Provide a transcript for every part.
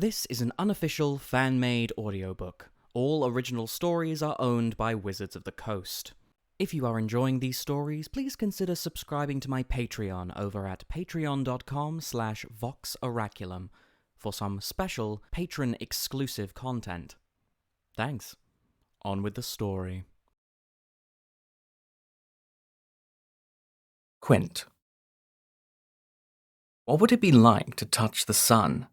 This is an unofficial, fan-made audiobook. All original stories are owned by Wizards of the Coast. If you are enjoying these stories, please consider subscribing to my Patreon over at patreon.com/voxoraculum for some special patron-exclusive content. Thanks. On with the story. Quint. What would it be like to touch the sun?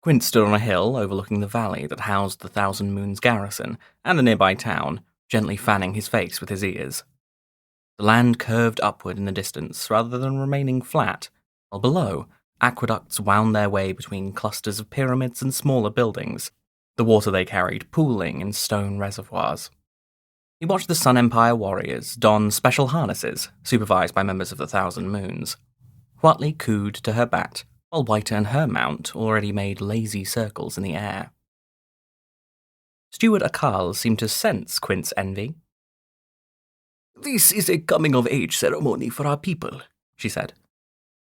Quint stood on a hill overlooking the valley that housed the Thousand Moons garrison and the nearby town, gently fanning his face with his ears. The land curved upward in the distance rather than remaining flat, while below, aqueducts wound their way between clusters of pyramids and smaller buildings, the water they carried pooling in stone reservoirs. He watched the Sun Empire warriors don special harnesses, supervised by members of the Thousand Moons. Huatli cooed to her bat, while Whiter and her mount already made lazy circles in the air. Steward Akal seemed to sense Quint's envy. "This is a coming-of-age ceremony for our people," she said.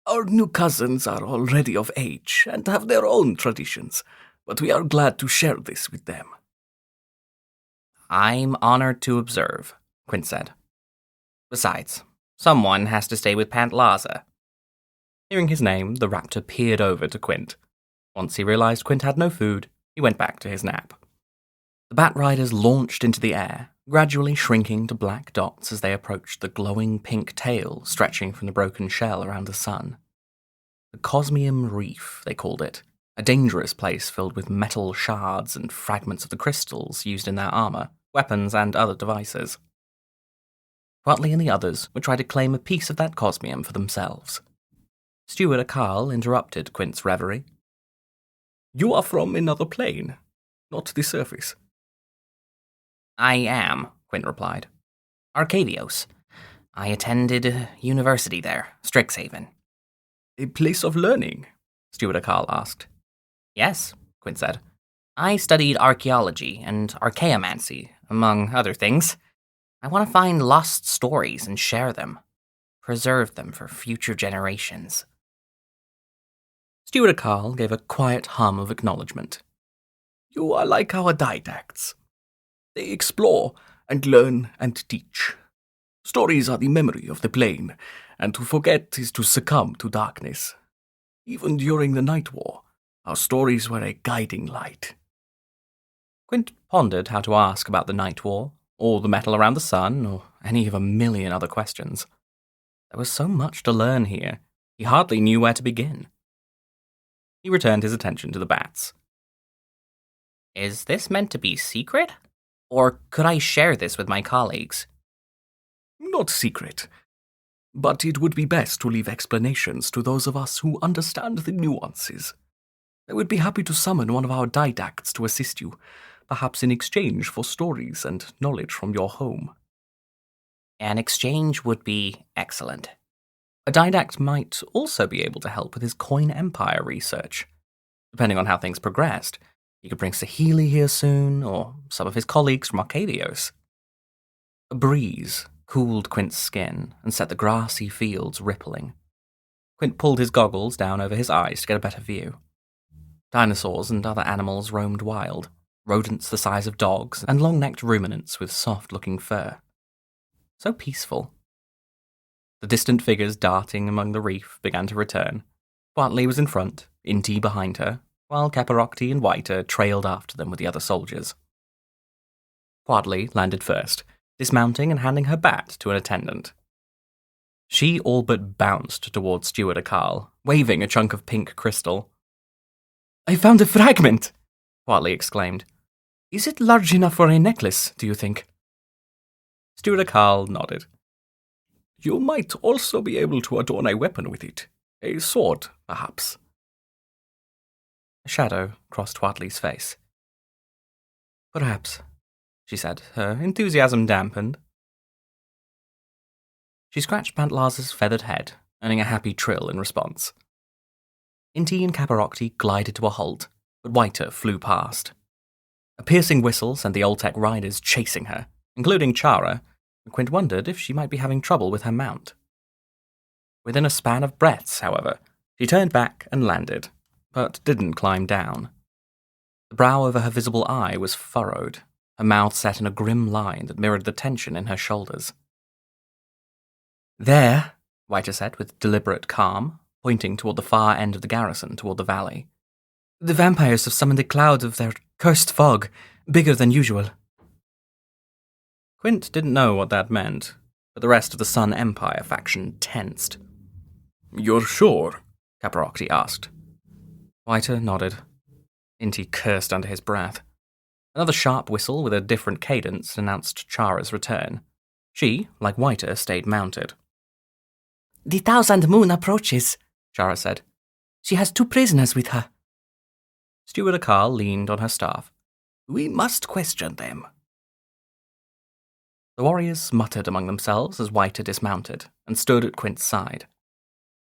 "Our new cousins are already of age and have their own traditions, but we are glad to share this with them." "I'm honored to observe," Quint said. "Besides, someone has to stay with Pantlaza." Hearing his name, the raptor peered over to Quint. Once he realized Quint had no food, he went back to his nap. The Bat Riders launched into the air, gradually shrinking to black dots as they approached the glowing pink tail stretching from the broken shell around the sun. The Cosmium Reef, they called it, a dangerous place filled with metal shards and fragments of the crystals used in their armor, weapons, and other devices. Huatli and the others would try to claim a piece of that cosmium for themselves. Steward Akal interrupted Quint's reverie. "You are from another plane, not the surface." "I am," Quint replied. "Arcadios. I attended university there, Strixhaven." "A place of learning?" Steward Akal asked. "Yes," Quint said. "I studied archaeology and archaeomancy, among other things. I want to find lost stories and share them. Preserve them for future generations." Steward Akal gave a quiet hum of acknowledgement. "You are like our didacts. They explore and learn and teach. Stories are the memory of the plane, and to forget is to succumb to darkness. Even during the Night War, our stories were a guiding light." Quint pondered how to ask about the Night War, or the metal around the sun, or any of a million other questions. There was so much to learn here, he hardly knew where to begin. He returned his attention to the bats. "Is this meant to be secret? Or could I share this with my colleagues?" "Not secret. But it would be best to leave explanations to those of us who understand the nuances. I would be happy to summon one of our didacts to assist you, perhaps in exchange for stories and knowledge from your home." "An exchange would be excellent." A didact might also be able to help with his Coin Empire research. Depending on how things progressed, he could bring Sahili here soon, or some of his colleagues from Arcadios. A breeze cooled Quint's skin and set the grassy fields rippling. Quint pulled his goggles down over his eyes to get a better view. Dinosaurs and other animals roamed wild, rodents the size of dogs, and long-necked ruminants with soft-looking fur. So peaceful. The distant figures darting among the reef began to return. Huatli was in front, Inti behind her, while Caparocti and Whiter trailed after them with the other soldiers. Huatli landed first, dismounting and handing her bat to an attendant. She all but bounced towards Steward Akal, waving a chunk of pink crystal. "I found a fragment!" Huatli exclaimed. "Is it large enough for a necklace, do you think?" Steward Akal nodded. "You might also be able to adorn a weapon with it. A sword, perhaps." A shadow crossed Huatli's face. "Perhaps," she said, her enthusiasm dampened. She scratched Pantlaza's feathered head, earning a happy trill in response. Inti and Caparocti glided to a halt, but Whiter flew past. A piercing whistle sent the Oltec riders chasing her, including Chara, and Quint wondered if she might be having trouble with her mount. Within a span of breaths, however, she turned back and landed, but didn't climb down. The brow over her visible eye was furrowed, her mouth set in a grim line that mirrored the tension in her shoulders. "There," Whiter said with deliberate calm, pointing toward the far end of the garrison toward the valley. "The vampires have summoned a cloud of their cursed fog, bigger than usual." Quint didn't know what that meant, but the rest of the Sun Empire faction tensed. "You're sure?" Caprockty asked. Whiter nodded. Inti cursed under his breath. Another sharp whistle with a different cadence announced Chara's return. She, like Whiter, stayed mounted. "The Thousand Moon approaches," Chara said. "She has 2 prisoners with her." Steward Akal leaned on her staff. "We must question them." The warriors muttered among themselves as Whiter dismounted and stood at Quint's side.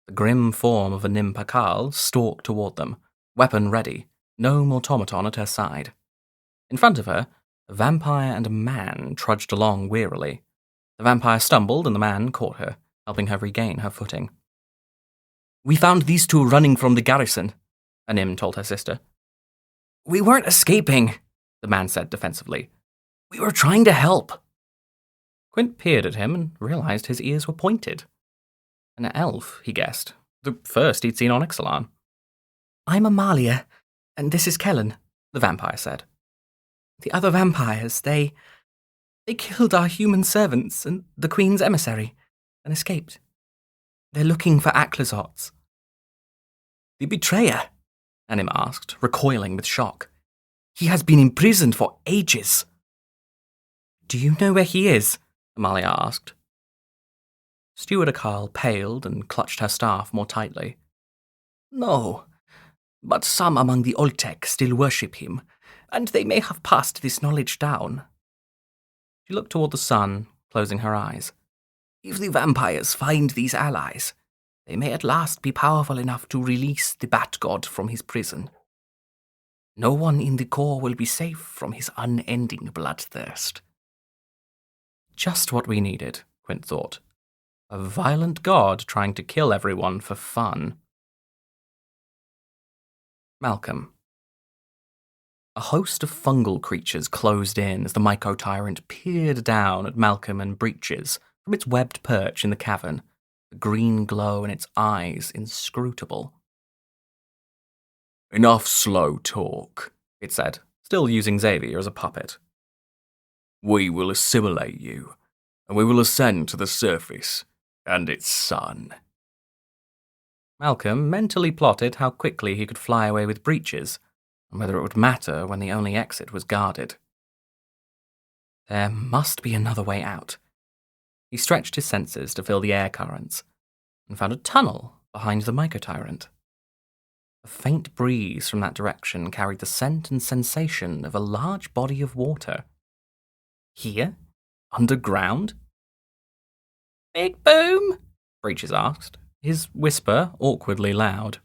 The grim form of a Nim Pakal stalked toward them, weapon ready, no automaton at her side. In front of her, a vampire and a man trudged along wearily. The vampire stumbled and the man caught her, helping her regain her footing. "We found these 2 running from the garrison," a Nim told her sister. "We weren't escaping," the man said defensively. "We were trying to help." Quint peered at him and realized his ears were pointed. An elf, he guessed, the first he'd seen on Ixalan. "I'm Amalia, and this is Kellen," the vampire said. "The other vampires, they killed our human servants and the Queen's emissary, and escaped. They're looking for Aklizots." "The betrayer?" Anim asked, recoiling with shock. "He has been imprisoned for ages." "Do you know where he is?" Amalia asked. Steward Akal paled and clutched her staff more tightly. "No, but some among the Oltec still worship him, and they may have passed this knowledge down." She looked toward the sun, closing her eyes. "If the vampires find these allies, they may at last be powerful enough to release the Bat God from his prison. No one in the core will be safe from his unending bloodthirst." Just what we needed, Quint thought. A violent god trying to kill everyone for fun. Malcolm. A host of fungal creatures closed in as the myco-tyrant peered down at Malcolm and Breeches from its webbed perch in the cavern, the green glow in its eyes inscrutable. "Enough slow talk," it said, still using Xavier as a puppet. "We will assimilate you, and we will ascend to the surface and its sun." Malcolm mentally plotted how quickly he could fly away with Breeches, and whether it would matter when the only exit was guarded. There must be another way out. He stretched his senses to feel the air currents, and found a tunnel behind the myco-tyrant. A faint breeze from that direction carried the scent and sensation of a large body of water. Here? Underground? "Big boom?" Breeches asked, his whisper awkwardly loud.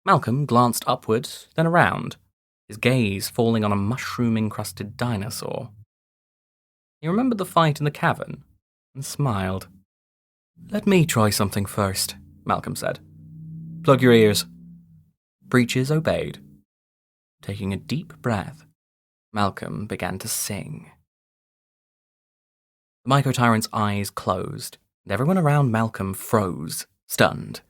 Malcolm glanced upward, then around, his gaze falling on a mushroom-encrusted dinosaur. He remembered the fight in the cavern, and smiled. "Let me try something first," Malcolm said. "Plug your ears." Breeches obeyed. Taking a deep breath, Malcolm began to sing. The myco-tyrant's eyes closed, and everyone around Malcolm froze, stunned.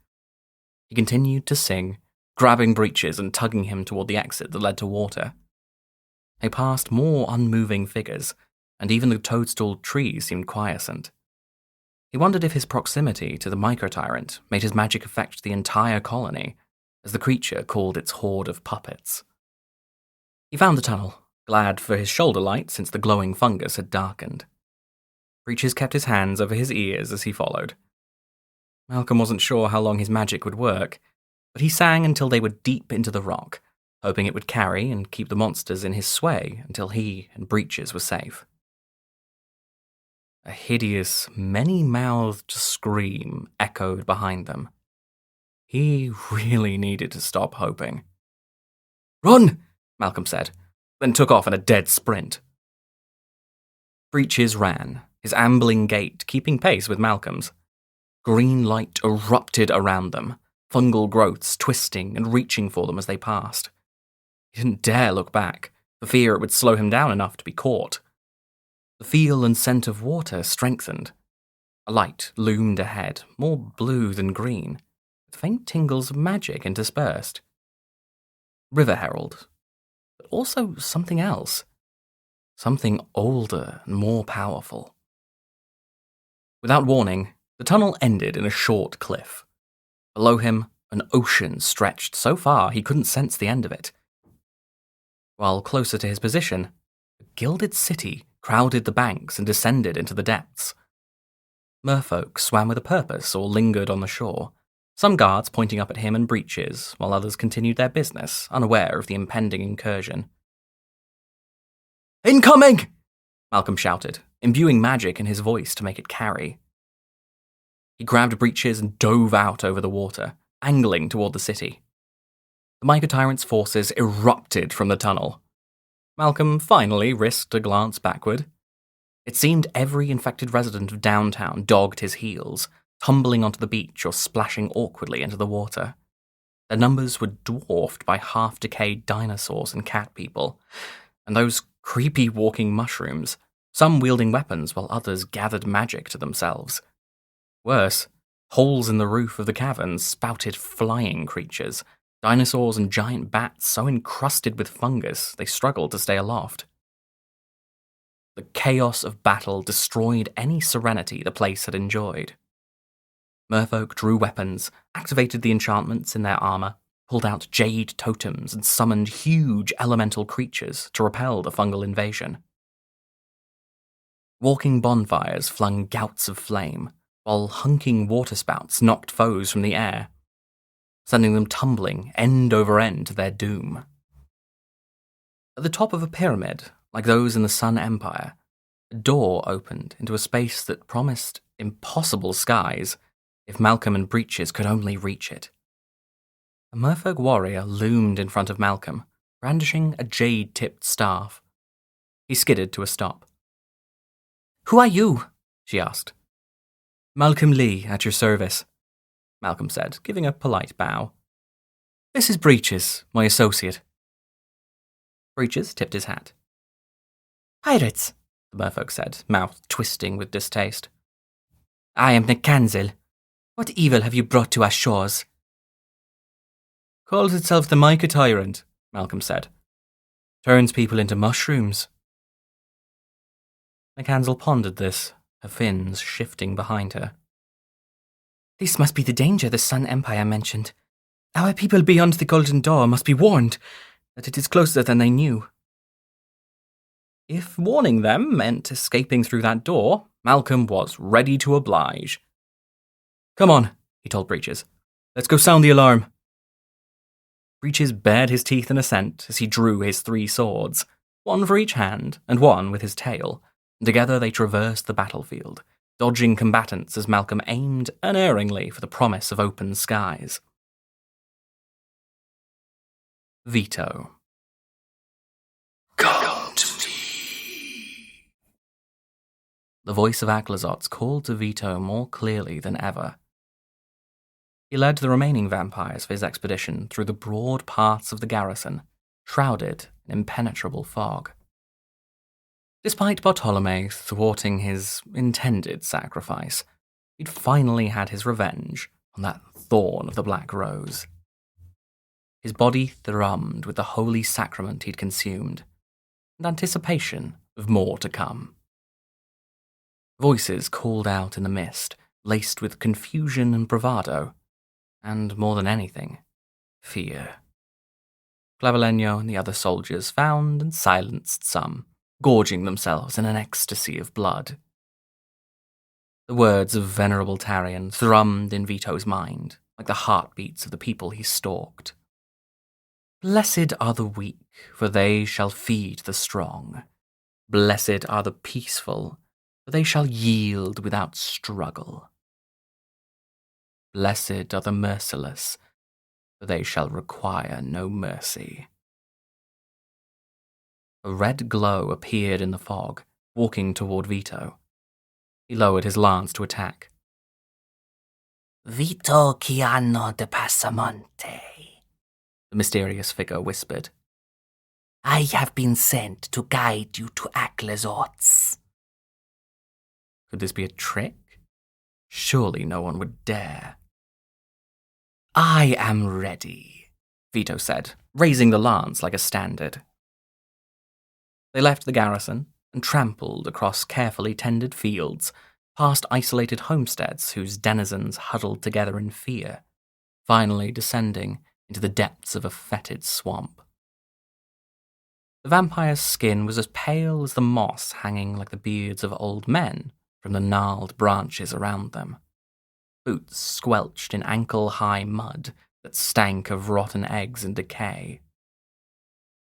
He continued to sing, grabbing Breeches and tugging him toward the exit that led to water. They passed more unmoving figures, and even the toadstool trees seemed quiescent. He wondered if his proximity to the myco-tyrant made his magic affect the entire colony, as the creature called its horde of puppets. He found the tunnel, glad for his shoulder light since the glowing fungus had darkened. Breeches kept his hands over his ears as he followed. Malcolm wasn't sure how long his magic would work, but he sang until they were deep into the rock, hoping it would carry and keep the monsters in his sway until he and Breeches were safe. A hideous, many-mouthed scream echoed behind them. He really needed to stop hoping. "Run!" Malcolm said, then took off in a dead sprint. Breeches ran, his ambling gait keeping pace with Malcolm's. Green light erupted around them, fungal growths twisting and reaching for them as they passed. He didn't dare look back, for fear it would slow him down enough to be caught. The feel and scent of water strengthened. A light loomed ahead, more blue than green, with faint tingles of magic interspersed. River Herald, but also something else. Something older and more powerful. Without warning, the tunnel ended in a short cliff. Below him, an ocean stretched so far he couldn't sense the end of it. While closer to his position, a gilded city crowded the banks and descended into the depths. Merfolk swam with a purpose or lingered on the shore, some guards pointing up at him and breaches, while others continued their business, unaware of the impending incursion. "Incoming!" Malcolm shouted, imbuing magic in his voice to make it carry. He grabbed breeches and dove out over the water, angling toward the city. The Mycotyrant's forces erupted from the tunnel. Malcolm finally risked a glance backward. It seemed every infected resident of downtown dogged his heels, tumbling onto the beach or splashing awkwardly into the water. Their numbers were dwarfed by half-decayed dinosaurs and cat people, and those creepy walking mushrooms, some wielding weapons while others gathered magic to themselves. Worse, holes in the roof of the caverns spouted flying creatures, dinosaurs and giant bats so encrusted with fungus they struggled to stay aloft. The chaos of battle destroyed any serenity the place had enjoyed. Merfolk drew weapons, activated the enchantments in their armor, pulled out jade totems, and summoned huge elemental creatures to repel the fungal invasion. Walking bonfires flung gouts of flame, while hunking waterspouts knocked foes from the air, sending them tumbling end over end to their doom. At the top of a pyramid, like those in the Sun Empire, a door opened into a space that promised impossible skies if Malcolm and Breeches could only reach it. A merfolk warrior loomed in front of Malcolm, brandishing a jade-tipped staff. He skidded to a stop. "Who are you?" she asked. "Malcolm Lee, at your service," Malcolm said, giving a polite bow. "This is Breeches, my associate." Breeches tipped his hat. "Pirates," the merfolk said, mouth twisting with distaste. "I am Nikanzil. What evil have you brought to our shores?" "Calls itself the Mycotyrant," Malcolm said. "Turns people into mushrooms." Nikanzil pondered this, her fins shifting behind her. "This must be the danger the Sun Empire mentioned. Our people beyond the Golden Door must be warned that it is closer than they knew." If warning them meant escaping through that door, Malcolm was ready to oblige. "Come on," he told Breeches. "Let's go sound the alarm." Breeches bared his teeth in assent as he drew his 3 swords, one for each hand and one with his tail, and together they traversed the battlefield, dodging combatants as Malcolm aimed unerringly for the promise of open skies. Vito. "Come to me." The voice of Aklazots called to Vito more clearly than ever. He led the remaining vampires of his expedition through the broad paths of the garrison, shrouded in impenetrable fog. Despite Bartolome thwarting his intended sacrifice, he'd finally had his revenge on that thorn of the Black Rose. His body thrummed with the holy sacrament he'd consumed, and anticipation of more to come. Voices called out in the mist, laced with confusion and bravado, and more than anything, fear. Clavileño and the other soldiers found and silenced some, gorging themselves in an ecstasy of blood. The words of Venerable Tarion thrummed in Vito's mind, like the heartbeats of the people he stalked. "Blessed are the weak, for they shall feed the strong. Blessed are the peaceful, for they shall yield without struggle. Blessed are the merciless, for they shall require no mercy." A red glow appeared in the fog, walking toward Vito. He lowered his lance to attack. Vito Chiano de Passamonte, the mysterious figure whispered. I have been sent to guide you to Aclezots. Could this be a trick? Surely no one would dare. I am ready, Vito said, raising the lance like a standard. They left the garrison and trampled across carefully tended fields, past isolated homesteads whose denizens huddled together in fear, finally descending into the depths of a fetid swamp. The vampire's skin was as pale as the moss hanging like the beards of old men from the gnarled branches around them. Boots squelched in ankle-high mud that stank of rotten eggs and decay.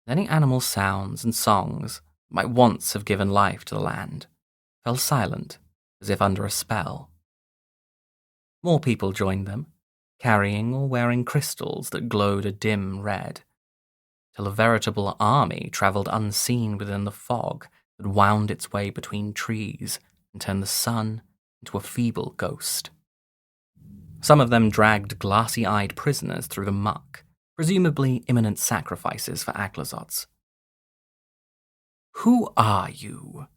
Any animal sounds and songs that might once have given life to the land fell silent, as if under a spell. More people joined them, carrying or wearing crystals that glowed a dim red, till a veritable army travelled unseen within the fog that wound its way between trees and turned the sun into a feeble ghost. Some of them dragged glassy-eyed prisoners through the muck, presumably imminent sacrifices for Aclezots. Who are you?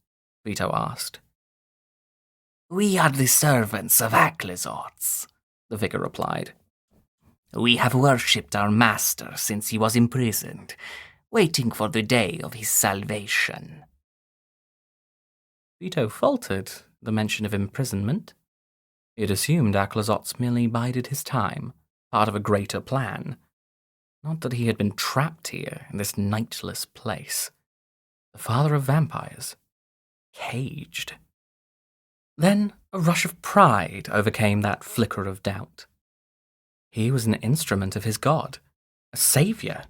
Vito asked. We are the servants of Aclezots, the vicar replied. We have worshipped our master since he was imprisoned, waiting for the day of his salvation. Vito faltered at the mention of imprisonment. He had assumed Aclezots merely bided his time, part of a greater plan. Not that he had been trapped here in this nightless place. The father of vampires. Caged. Then a rush of pride overcame that flicker of doubt. He was an instrument of his god, a savior.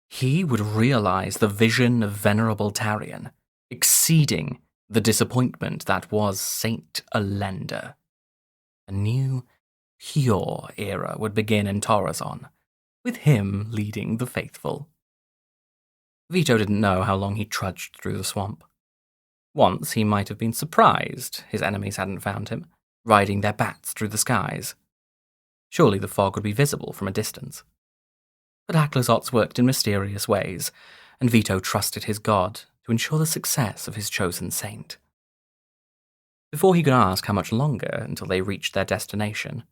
He would realize the vision of venerable Tarion, exceeding the disappointment that was Saint Alenda. A new, pure era would begin in Torazon, with him leading the faithful. Vito didn't know how long he trudged through the swamp. Once he might have been surprised his enemies hadn't found him, riding their bats through the skies. Surely the fog would be visible from a distance. But Aclezots worked in mysterious ways, and Vito trusted his god to ensure the success of his chosen saint. Before he could ask how much longer until they reached their destination,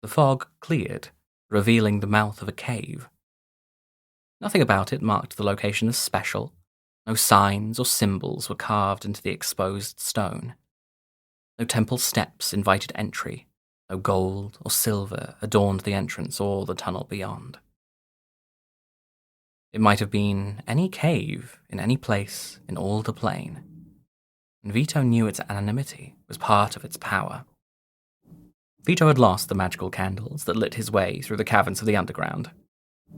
the fog cleared, revealing the mouth of a cave. Nothing about it marked the location as special. No signs or symbols were carved into the exposed stone. No temple steps invited entry. No gold or silver adorned the entrance or the tunnel beyond. It might have been any cave in any place in all the plain, and Vito knew its anonymity was part of its power. Vito had lost the magical candles that lit his way through the caverns of the underground.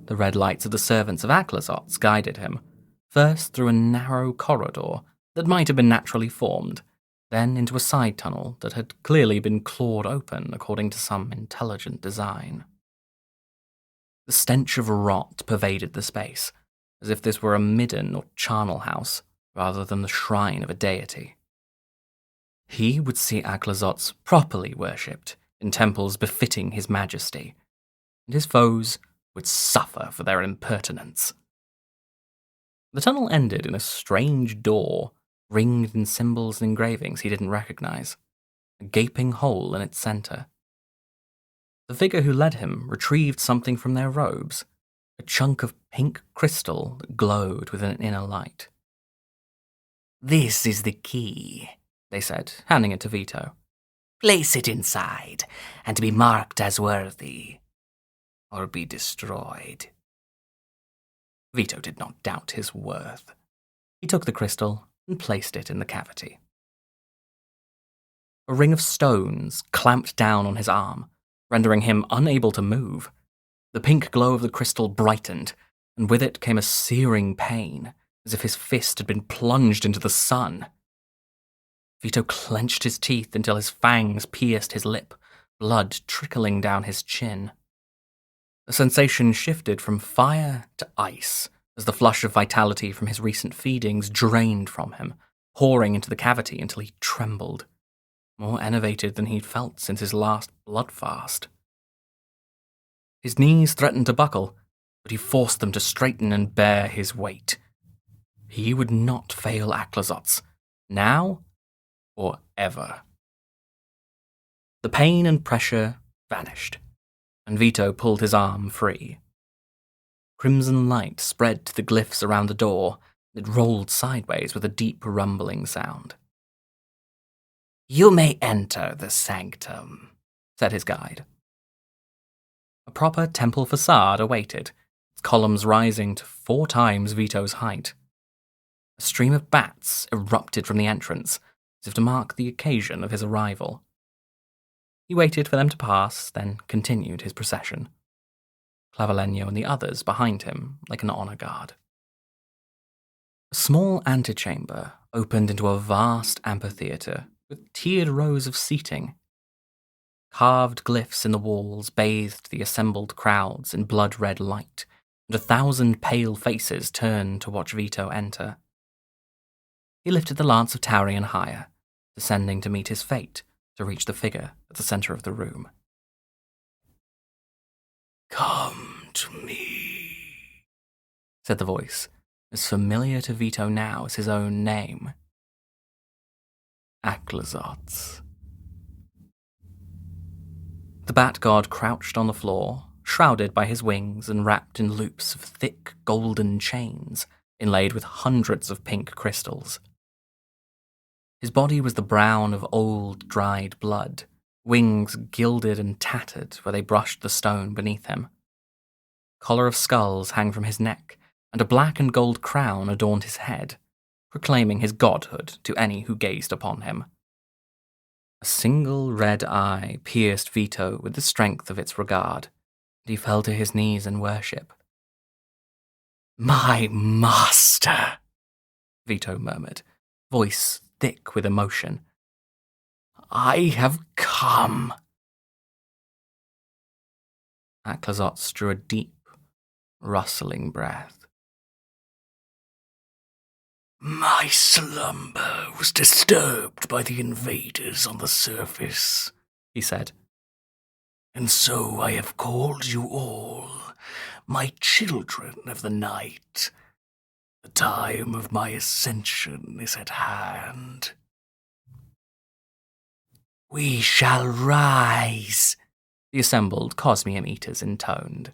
The red lights of the servants of Aclezots guided him, first through a narrow corridor that might have been naturally formed, then into a side tunnel that had clearly been clawed open according to some intelligent design. The stench of rot pervaded the space, as if this were a midden or charnel house, rather than the shrine of a deity. He would see Aclezots properly worshipped in temples befitting his majesty, and his foes would suffer for their impertinence. The tunnel ended in a strange door, ringed in symbols and engravings he didn't recognize, a gaping hole in its center. The figure who led him retrieved something from their robes, a chunk of pink crystal that glowed with an inner light. This is the key, they said, handing it to Vito. Place it inside, and be marked as worthy, or be destroyed. Vito did not doubt his worth. He took the crystal and placed it in the cavity. A ring of stones clamped down on his arm, rendering him unable to move. The pink glow of the crystal brightened, and with it came a searing pain, as if his fist had been plunged into the sun. Vito clenched his teeth until his fangs pierced his lip, blood trickling down his chin. The sensation shifted from fire to ice as the flush of vitality from his recent feedings drained from him, pouring into the cavity until he trembled. more enervated than he'd felt since his last blood fast. His knees threatened to buckle, but he forced them to straighten and bear his weight. He would not fail Aclazots, now or ever. The pain and pressure vanished, and Vito pulled his arm free. Crimson light spread to the glyphs around the door. It rolled sideways with a deep rumbling sound. "You may enter the sanctum," said his guide. A proper temple facade awaited, its columns rising to 4 times Vito's height. A stream of bats erupted from the entrance, as if to mark the occasion of his arrival. He waited for them to pass, then continued his procession. Clavileño and the others behind him, like an honor guard. A small antechamber opened into a vast amphitheatre with tiered rows of seating. Carved glyphs in the walls bathed the assembled crowds in blood-red light, and 1,000 pale faces turned to watch Vito enter. He lifted the lance of Taurian higher, descending to meet his fate, to reach the figure at the center of the room. "Come to me," said the voice, as familiar to Vito now as his own name. Aclazots. The bat god crouched on the floor, shrouded by his wings and wrapped in loops of thick golden chains, inlaid with hundreds of pink crystals. His body was the brown of old, dried blood, wings gilded and tattered where they brushed the stone beneath him. Collar of skulls hung from his neck, and a black and gold crown adorned his head, proclaiming his godhood to any who gazed upon him. A single red eye pierced Vito with the strength of its regard, and he fell to his knees in worship. "My master," Vito murmured, voice thick with emotion. "I have come." Aclazots drew a deep, rustling breath. "My slumber was disturbed by the invaders on the surface," he said. "And so I have called you all, my children of the night. The time of my ascension is at hand. We shall rise," The assembled Cosmium Eaters intoned.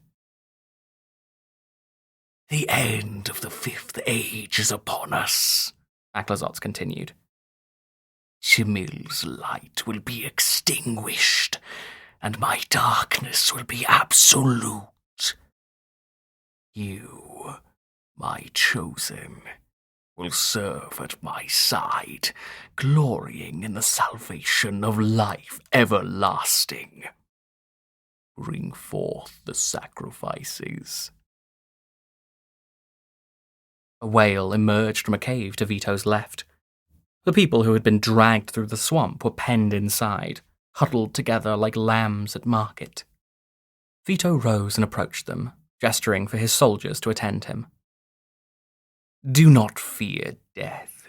"The end of the 5th age is upon us," Aclazots continued. "Chimil's light will be extinguished, and my darkness will be absolute. You, my chosen, will serve at my side, glorying in the salvation of life everlasting. Bring forth the sacrifices." A wail emerged from a cave to Vito's left. The people who had been dragged through the swamp were penned inside, huddled together like lambs at market. Vito rose and approached them, gesturing for his soldiers to attend him. "Do not fear death,"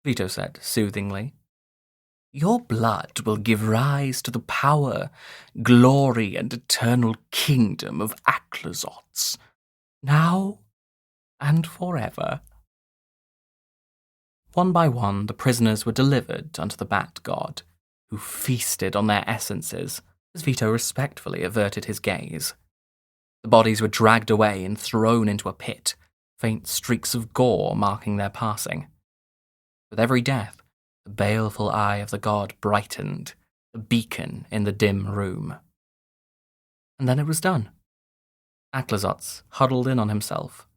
Vito said soothingly. "Your blood will give rise to the power, glory, and eternal kingdom of Aclazots, now and forever." One by one, the prisoners were delivered unto the bat god, who feasted on their essences as Vito respectfully averted his gaze. The bodies were dragged away and thrown into a pit, faint streaks of gore marking their passing. With every death, the baleful eye of the god brightened, a beacon in the dim room. And then it was done. Aclazots huddled in on himself.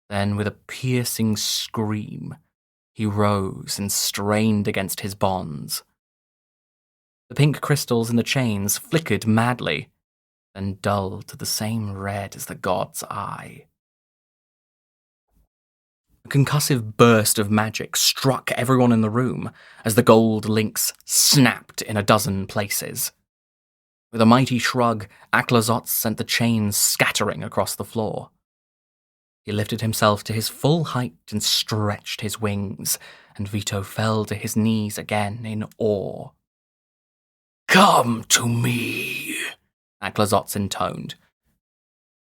Then, with a piercing scream, he rose and strained against his bonds. The pink crystals in the chains flickered madly, then dulled to the same red as the god's eye. A concussive burst of magic struck everyone in the room as the gold links snapped in a dozen places. With a mighty shrug, Aclazots sent the chains scattering across the floor. He lifted himself to his full height and stretched his wings, and Vito fell to his knees again in awe. Come to me, Aklazotz intoned.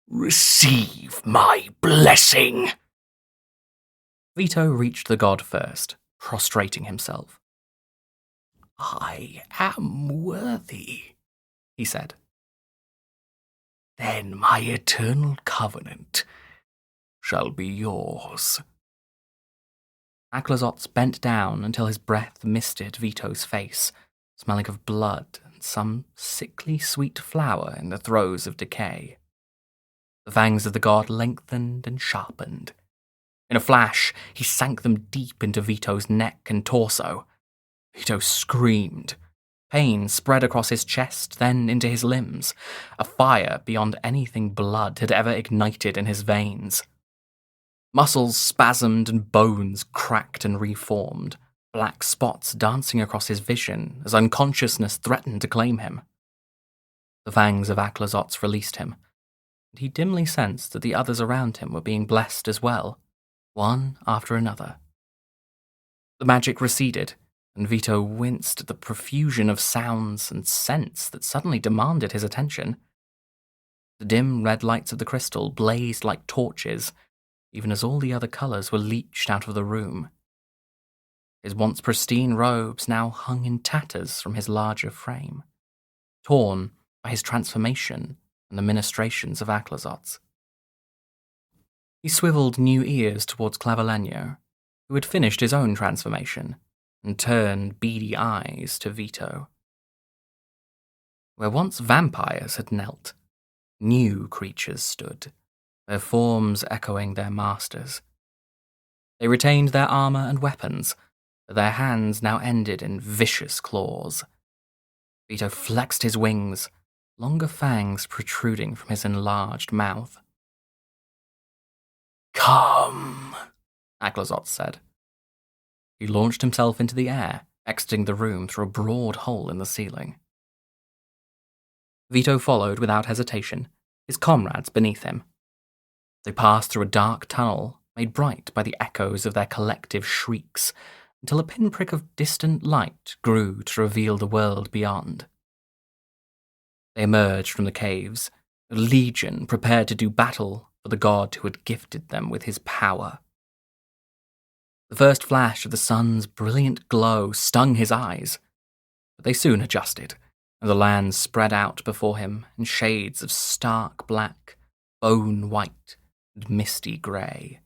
Receive my blessing. Vito reached the god first, prostrating himself. I am worthy, he said. Then my eternal covenant shall be yours. Aklazotz bent down until his breath misted Vito's face, smelling of blood and some sickly sweet flower in the throes of decay. The fangs of the god lengthened and sharpened. In a flash, he sank them deep into Vito's neck and torso. Vito screamed. Pain spread across his chest, then into his limbs, a fire beyond anything blood had ever ignited in his veins. Muscles spasmed and bones cracked and reformed, black spots dancing across his vision as unconsciousness threatened to claim him. The fangs of Aklazotz released him, and he dimly sensed that the others around him were being blessed as well, one after another. The magic receded, and Vito winced at the profusion of sounds and scents that suddenly demanded his attention. The dim red lights of the crystal blazed like torches, even as all the other colours were leached out of the room. His once pristine robes now hung in tatters from his larger frame, torn by his transformation and the ministrations of Aklazotz. He swiveled new ears towards Clavileño, who had finished his own transformation, and turned beady eyes to Vito. Where once vampires had knelt, new creatures stood, their forms echoing their masters. They retained their armour and weapons, but their hands now ended in vicious claws. Vito flexed his wings, longer fangs protruding from his enlarged mouth. Come, Aklazotz said. He launched himself into the air, exiting the room through a broad hole in the ceiling. Vito followed without hesitation, his comrades beneath him. They passed through a dark tunnel, made bright by the echoes of their collective shrieks, until a pinprick of distant light grew to reveal the world beyond. They emerged from the caves, a legion prepared to do battle for the god who had gifted them with his power. The first flash of the sun's brilliant glow stung his eyes, but they soon adjusted, and the land spread out before him in shades of stark black, bone white, and misty grey.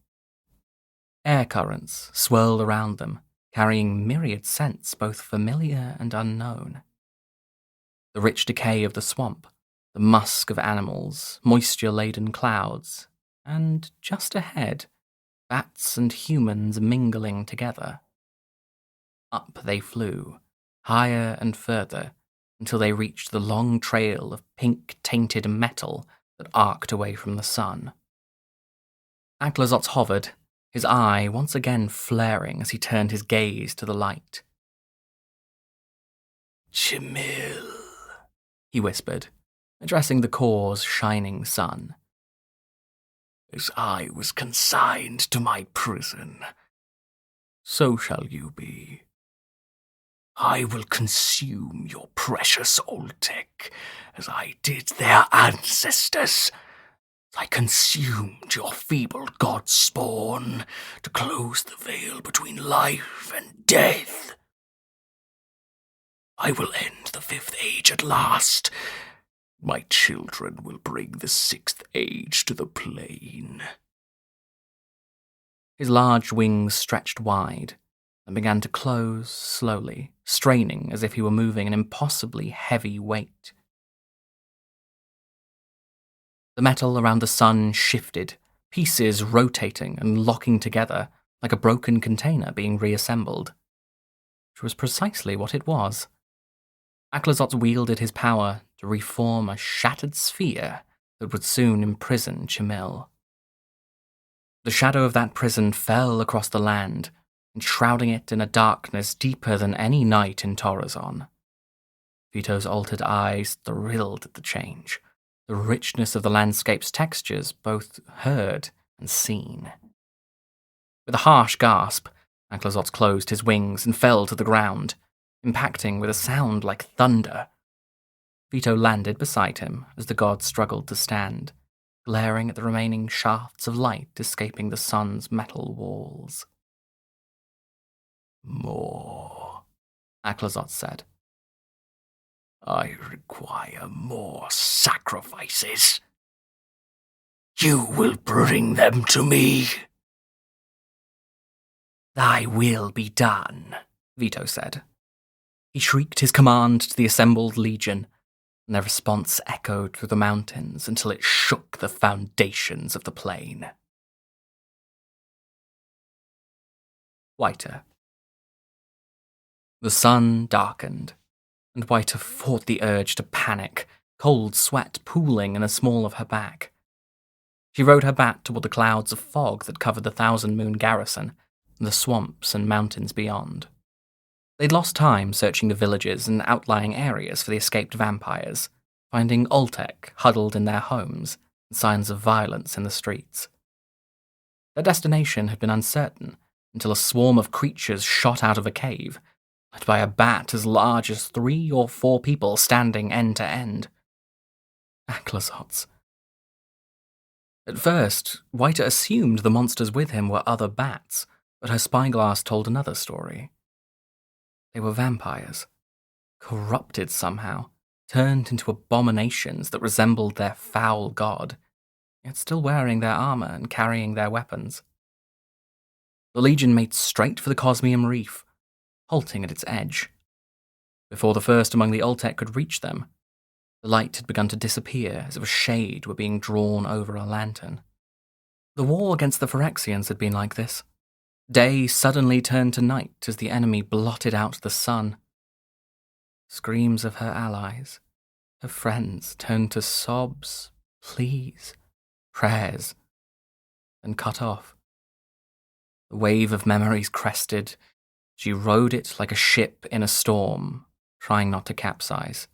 Air currents swirled around them, carrying myriad scents both familiar and unknown. The rich decay of the swamp, the musk of animals, moisture-laden clouds, and just ahead, bats and humans mingling together. Up they flew, higher and further, until they reached the long trail of pink-tainted metal that arced away from the sun. Aklazotz hovered, his eye once again flaring as he turned his gaze to the light. Chimil, he whispered, addressing the core's shining sun. As I was consigned to my prison, so shall you be. I will consume your precious Oltec, as I did their ancestors. I consumed your feeble god spawn to close the veil between life and death. I will end the 5th age at last. My children will bring the 6th age to the plane. His large wings stretched wide and began to close slowly, straining as if he were moving an impossibly heavy weight. The metal around the sun shifted, pieces rotating and locking together like a broken container being reassembled, which was precisely what it was. Aklazotz wielded his power to reform a shattered sphere that would soon imprison Chimil. The shadow of that prison fell across the land, enshrouding it in a darkness deeper than any night in Torrazon. Vito's altered eyes thrilled at the change, the richness of the landscape's textures both heard and seen. With a harsh gasp, Aklazotz closed his wings and fell to the ground, impacting with a sound like thunder Vito landed beside him as the god struggled to stand, glaring at the remaining shafts of light escaping the sun's metal walls. More, Aclazot said. I require more sacrifices. You will bring them to me. Thy will be done, Vito said. He shrieked his command to the assembled legion, and their response echoed through the mountains until it shook the foundations of the plain. Whiter. The sun darkened, and Whiter fought the urge to panic, cold sweat pooling in the small of her back. She rode her bat toward the clouds of fog that covered the Thousand Moon garrison, and the swamps and mountains beyond. They'd lost time searching the villages and outlying areas for the escaped vampires, finding Oltek huddled in their homes and signs of violence in the streets. Their destination had been uncertain until a swarm of creatures shot out of a cave, led by a bat as large as 3 or 4 people standing end to end. Aclazots. At first, Whiter assumed the monsters with him were other bats, but her spyglass told another story. They were vampires, corrupted somehow, turned into abominations that resembled their foul god, yet still wearing their armor and carrying their weapons. The Legion made straight for the Cosmium Reef, halting at its edge. Before the first among the Oltek could reach them, the light had begun to disappear as if a shade were being drawn over a lantern. The war against the Phyrexians had been like this. Day suddenly turned to night as the enemy blotted out the sun. Screams of her allies, her friends, turned to sobs, pleas, prayers, then cut off. The wave of memories crested. She rode it like a ship in a storm, trying not to capsize.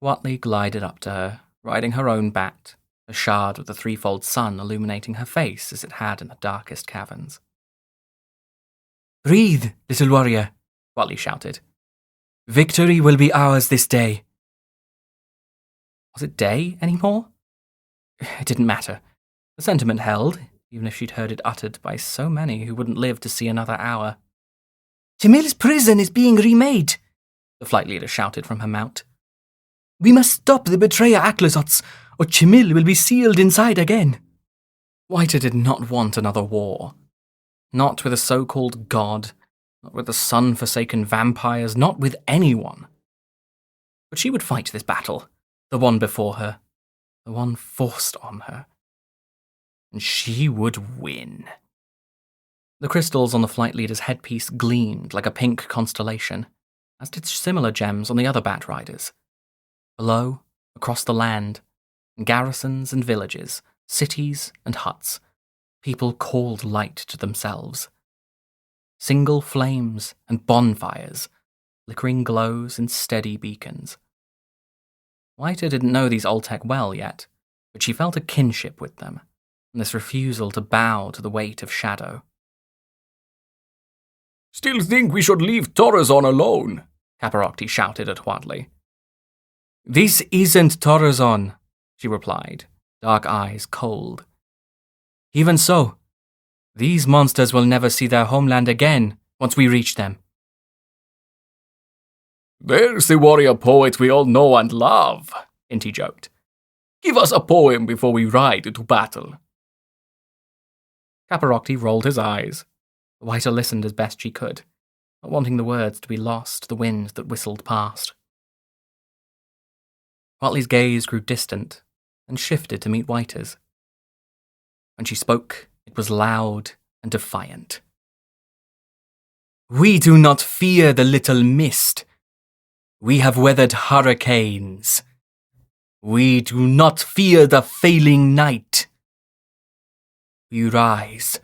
Watley glided up to her, riding her own bat, a shard of the threefold sun illuminating her face as it had in the darkest caverns. "Breathe, little warrior," Watley shouted. "Victory will be ours this day." Was it day anymore? It didn't matter. The sentiment held, even if she'd heard it uttered by so many who wouldn't live to see another hour. "Chimil's prison is being remade," the flight leader shouted from her mount. "We must stop the betrayer Aclazots, or Chimil will be sealed inside again." Whiter did not want another war. Not with a so-called god, not with the sun-forsaken vampires, not with anyone. But she would fight this battle, the one before her, the one forced on her. And she would win. The crystals on the flight leader's headpiece gleamed like a pink constellation, as did similar gems on the other bat riders. Below, across the land, in garrisons and villages, cities and huts, people called light to themselves. Single flames and bonfires, flickering glows and steady beacons. Whiter didn't know these Oltek well yet, but she felt a kinship with them, and this refusal to bow to the weight of shadow. "Still think we should leave Torrazon alone?" Caparocti shouted at Watley. "This isn't Torrazon," she replied, dark eyes cold. "Even so, these monsters will never see their homeland again once we reach them." "There's the warrior poet we all know and love," Inti joked. "Give us a poem before we ride into battle." Caparocti rolled his eyes. Whiter listened as best she could, not wanting the words to be lost to the wind that whistled past. Watley's gaze grew distant and shifted to meet Whiter's. When she spoke, it was loud and defiant. "We do not fear the little mist. We have weathered hurricanes. We do not fear the failing night. We rise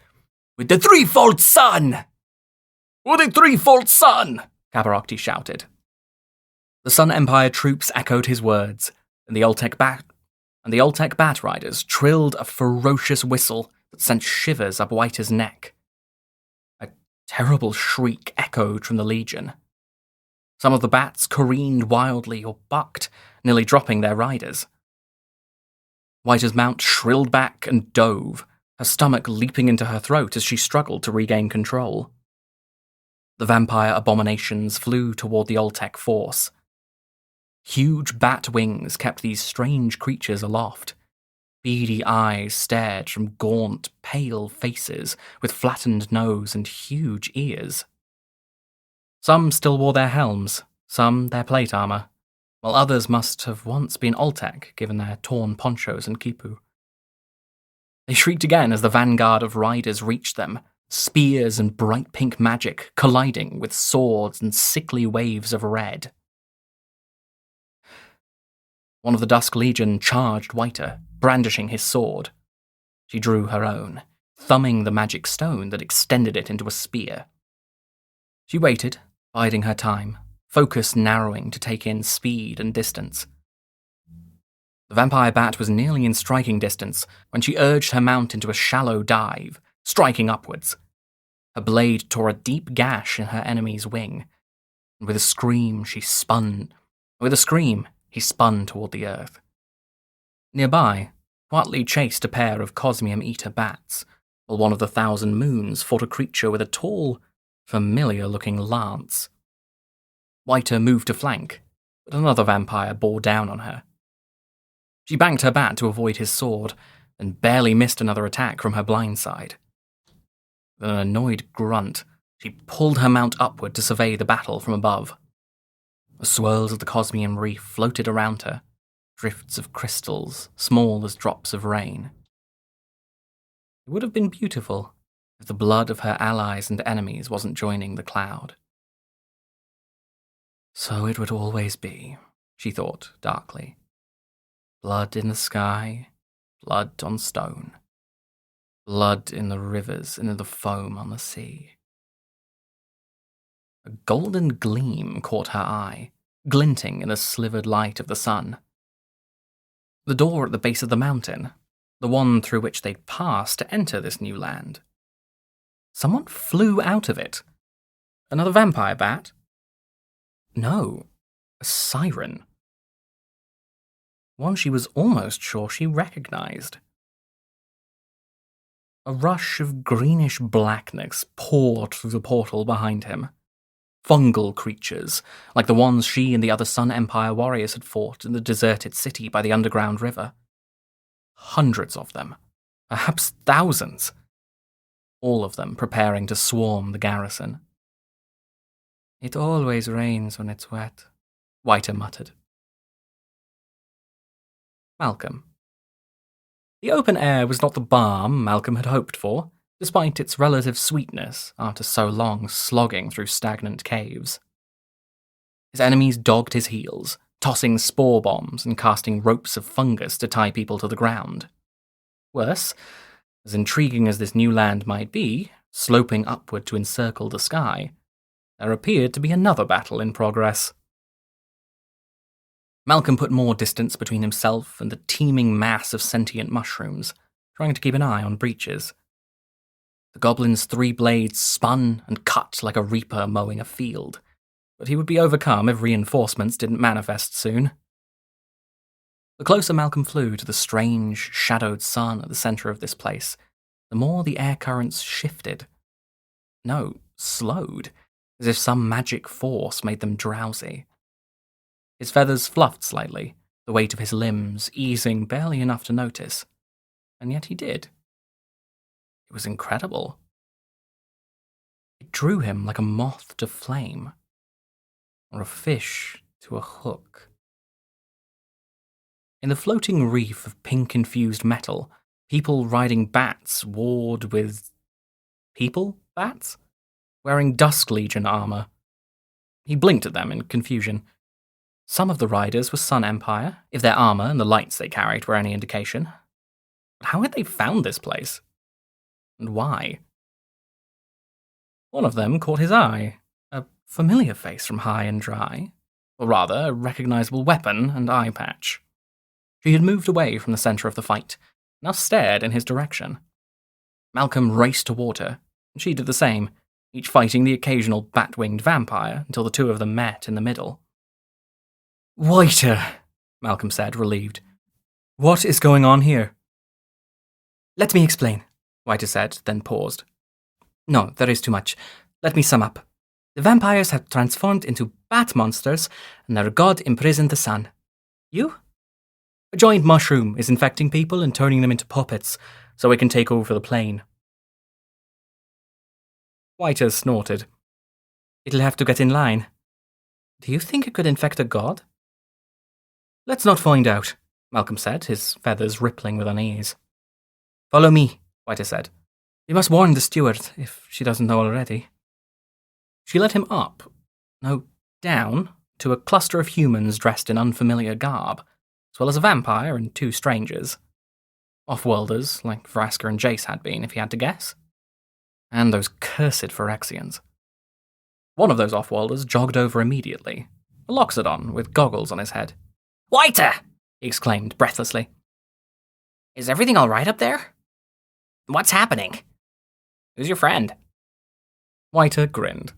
with the threefold sun!" "With the threefold sun!" Caparocti shouted. The Sun Empire troops echoed his words, and the Oltek bat riders trilled a ferocious whistle that sent shivers up Whiter's neck. A terrible shriek echoed from the Legion. Some of the bats careened wildly or bucked, nearly dropping their riders. Whiter's mount shrilled back and dove, her stomach leaping into her throat as she struggled to regain control. The vampire abominations flew toward the Oltec force. Huge bat wings kept these strange creatures aloft. Beady eyes stared from gaunt, pale faces with flattened nose and huge ears. Some still wore their helms, some their plate armor, while others must have once been Oltec given their torn ponchos and quipu. They shrieked again as the vanguard of riders reached them, spears and bright pink magic colliding with swords and sickly waves of red. One of the Dusk Legion charged Whiter, brandishing his sword. She drew her own, thumbing the magic stone that extended it into a spear. She waited, biding her time, focus narrowing to take in speed and distance. The vampire bat was nearly in striking distance when she urged her mount into a shallow dive, striking upwards. Her blade tore a deep gash in her enemy's wing, and with a scream he spun toward the earth. Nearby, Watley chased a pair of Cosmium Eater bats, while one of the 1,000 Moons fought a creature with a tall, familiar-looking lance. Whiter moved to flank, but another vampire bore down on her. She banked her bat to avoid his sword, and barely missed another attack from her blind side. With an annoyed grunt, she pulled her mount upward to survey the battle from above. The swirls of the Cosmium reef floated around her, drifts of crystals, small as drops of rain. It would have been beautiful if the blood of her allies and enemies wasn't joining the cloud. So it would always be, she thought darkly. Blood in the sky, blood on stone. Blood in the rivers and in the foam on the sea. A golden gleam caught her eye, glinting in the slivered light of the sun. The door at the base of the mountain, the one through which they'd passed to enter this new land. Someone flew out of it. Another vampire bat? No, a siren. One she was almost sure she recognized. A rush of greenish blackness poured through the portal behind him. Fungal creatures, like the ones she and the other Sun Empire warriors had fought in the deserted city by the underground river. Hundreds of them, perhaps thousands. All of them preparing to swarm the garrison. It always rains when it's wet, Whiter muttered. Malcolm. The open air was not the balm Malcolm had hoped for, despite its relative sweetness after so long slogging through stagnant caves. His enemies dogged his heels, tossing spore bombs and casting ropes of fungus to tie people to the ground. Worse, as intriguing as this new land might be, sloping upward to encircle the sky, there appeared to be another battle in progress. Malcolm put more distance between himself and the teeming mass of sentient mushrooms, trying to keep an eye on breaches. The goblin's 3 blades spun and cut like a reaper mowing a field, but he would be overcome if reinforcements didn't manifest soon. The closer Malcolm flew to the strange, shadowed sun at the center of this place, the more the air currents shifted. No, slowed, as if some magic force made them drowsy. His feathers fluffed slightly, the weight of his limbs easing barely enough to notice, and yet he did. It was incredible. It drew him like a moth to flame, or a fish to a hook. In the floating reef of pink-infused metal, people riding bats warred with... people bats? Wearing Dusk Legion armor. He blinked at them in confusion. Some of the riders were Sun Empire, if their armor and the lights they carried were any indication. But how had they found this place? And why? One of them caught his eye, a familiar face from high and dry, or rather, a recognizable weapon and eye patch. She had moved away from the center of the fight, now stared in his direction. Malcolm raced toward her, and she did the same, each fighting the occasional bat-winged vampire until the two of them met in the middle. "Waiter," Malcolm said, relieved. "What is going on here?" "Let me explain," Waiter said, then paused. "No, there is too much. Let me sum up. The vampires have transformed into bat monsters, and their god imprisoned the sun. You? A giant mushroom is infecting people and turning them into puppets, so it can take over the plane." Waiter snorted. "It'll have to get in line. Do you think it could infect a god?" "Let's not find out," Malcolm said, his feathers rippling with unease. "Follow me," Waiter said. "We must warn the steward, if she doesn't know already." She led him up, no, down, to a cluster of humans dressed in unfamiliar garb, as well as a vampire and two strangers. Off-worlders, like Vraska and Jace had been, if he had to guess. And those cursed Phyrexians. One of those off-worlders jogged over immediately, a Loxodon with goggles on his head. "Waiter!" he exclaimed breathlessly. "Is everything all right up there? What's happening? Who's your friend?" Waiter grinned.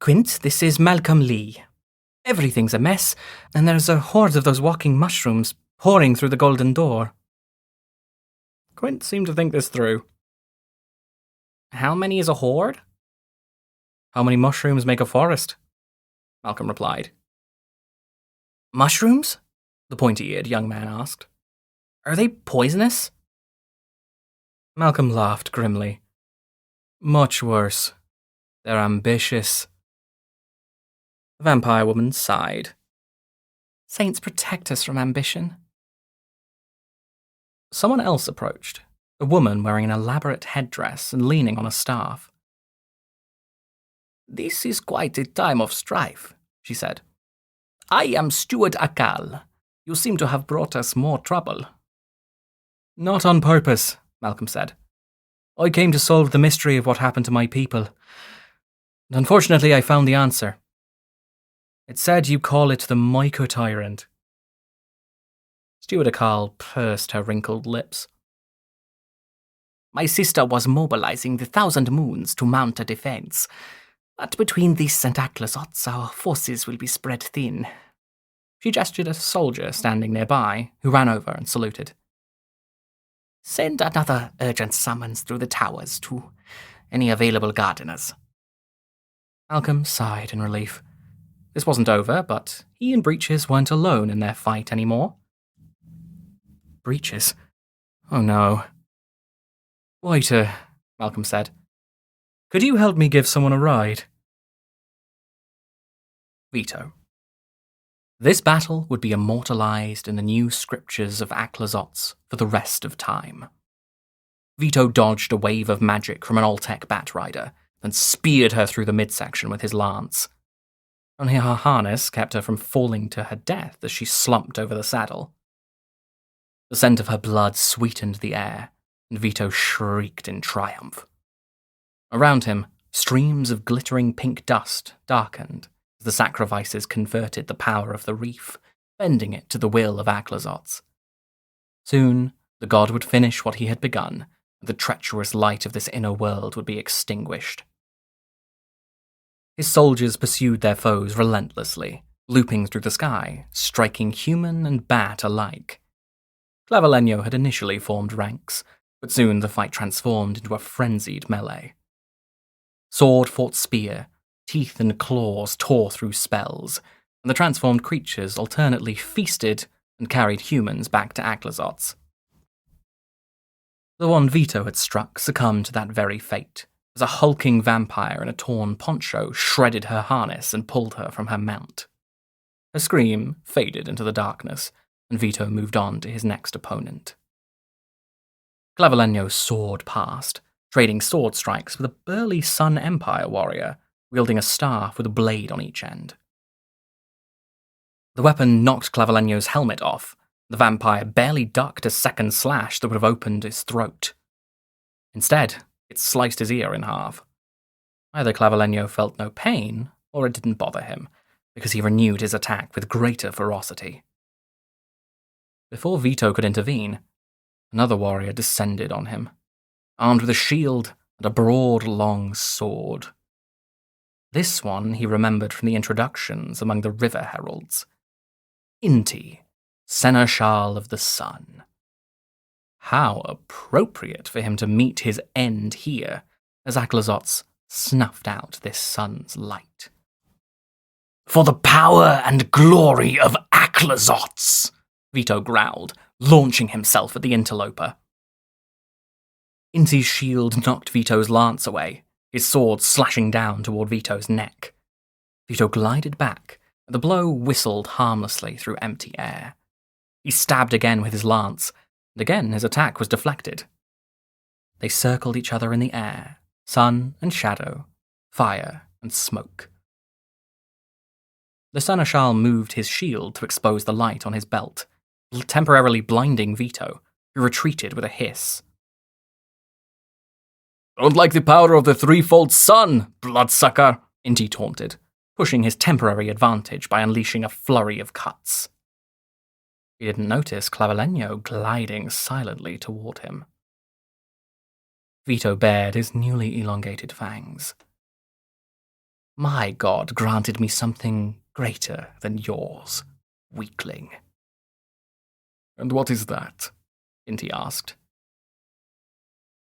"Quint, this is Malcolm Lee. Everything's a mess, and there's a horde of those walking mushrooms pouring through the golden door." Quint seemed to think this through. "How many is a horde?" "How many mushrooms make a forest?" Malcolm replied. "Mushrooms?" the pointy-eared young man asked. "Are they poisonous?" Malcolm laughed grimly. "Much worse. They're ambitious." The vampire woman sighed. "Saints protect us from ambition." Someone else approached, a woman wearing an elaborate headdress and leaning on a staff. "This is quite a time of strife," she said. "I am Steward Akal. You seem to have brought us more trouble." "Not on purpose," Malcolm said. "I came to solve the mystery of what happened to my people. And unfortunately, I found the answer. It said you call it the Myco-Tyrant." Steward Akal pursed her wrinkled lips. "My sister was mobilizing the 1,000 Moons to mount a defense. But between this and Aklazots, our forces will be spread thin." She gestured at a soldier standing nearby, who ran over and saluted. "Send another urgent summons through the towers to any available gardeners." Malcolm sighed in relief. This wasn't over, but he and Breeches weren't alone in their fight anymore. Breeches? Oh no. "Waiter," Malcolm said. "Could you help me give someone a ride?" Veto. This battle would be immortalized in the new scriptures of Aklazots for the rest of time. Vito dodged a wave of magic from an Alltech bat rider, and speared her through the midsection with his lance. Only her harness kept her from falling to her death as she slumped over the saddle. The scent of her blood sweetened the air, and Vito shrieked in triumph. Around him, streams of glittering pink dust darkened as the sacrifices converted the power of the reef, bending it to the will of Aklazots. Soon, the god would finish what he had begun, and the treacherous light of this inner world would be extinguished. His soldiers pursued their foes relentlessly, looping through the sky, striking human and bat alike. Clavileño had initially formed ranks, but soon the fight transformed into a frenzied melee. Sword fought spear, teeth and claws tore through spells, and the transformed creatures alternately feasted and carried humans back to Aklazots. The one Vito had struck succumbed to that very fate, as a hulking vampire in a torn poncho shredded her harness and pulled her from her mount. Her scream faded into the darkness, and Vito moved on to his next opponent. Clavileño soared past, trading sword strikes with a burly Sun Empire warrior, wielding a staff with a blade on each end. The weapon knocked Clavileño's helmet off. The vampire barely ducked a second slash that would have opened his throat. Instead, it sliced his ear in half. Either Clavileño felt no pain, or it didn't bother him, because he renewed his attack with greater ferocity. Before Vito could intervene, another warrior descended on him. Armed with a shield, and a broad, long sword. This one he remembered from the introductions among the river heralds. Inti, Seneschal of the Sun. How appropriate for him to meet his end here, as Aclazotz snuffed out this sun's light. For the power and glory of Aclazotz, Vito growled, launching himself at the interloper. Inti's shield knocked Vito's lance away, his sword slashing down toward Vito's neck. Vito glided back, and the blow whistled harmlessly through empty air. He stabbed again with his lance, and again his attack was deflected. They circled each other in the air, sun and shadow, fire and smoke. The Seneschal moved his shield to expose the light on his belt, temporarily blinding Vito, who retreated with a hiss. Don't like the power of the threefold sun, bloodsucker, Inti taunted, pushing his temporary advantage by unleashing a flurry of cuts. He didn't notice Clavileño gliding silently toward him. Vito bared his newly elongated fangs. My god granted me something greater than yours, weakling. And what is that? Inti asked.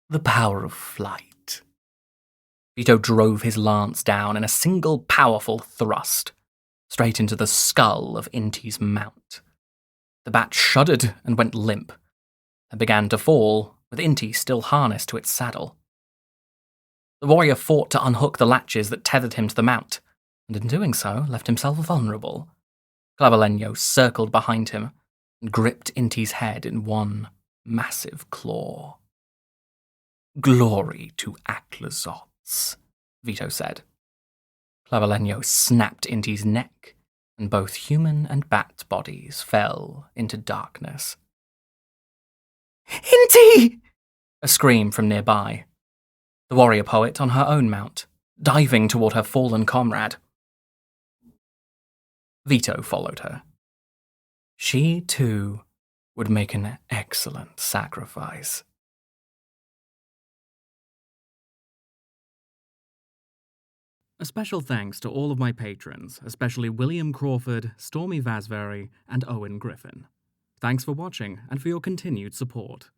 The power of flight. Vito drove his lance down in a single powerful thrust, straight into the skull of Inti's mount. The bat shuddered and went limp, and began to fall, with Inti still harnessed to its saddle. The warrior fought to unhook the latches that tethered him to the mount, and in doing so left himself vulnerable. Clavileño circled behind him and gripped Inti's head in one massive claw. Glory to Aclazotz, Vito said. Clavileño snapped Inti's neck, and both human and bat bodies fell into darkness. Inti! A scream from nearby. The warrior poet on her own mount, diving toward her fallen comrade. Vito followed her. She, too, would make an excellent sacrifice. A special thanks to all of my patrons, especially William Crawford, Stormy Vasvary, and Owen Griffin. Thanks for watching and for your continued support.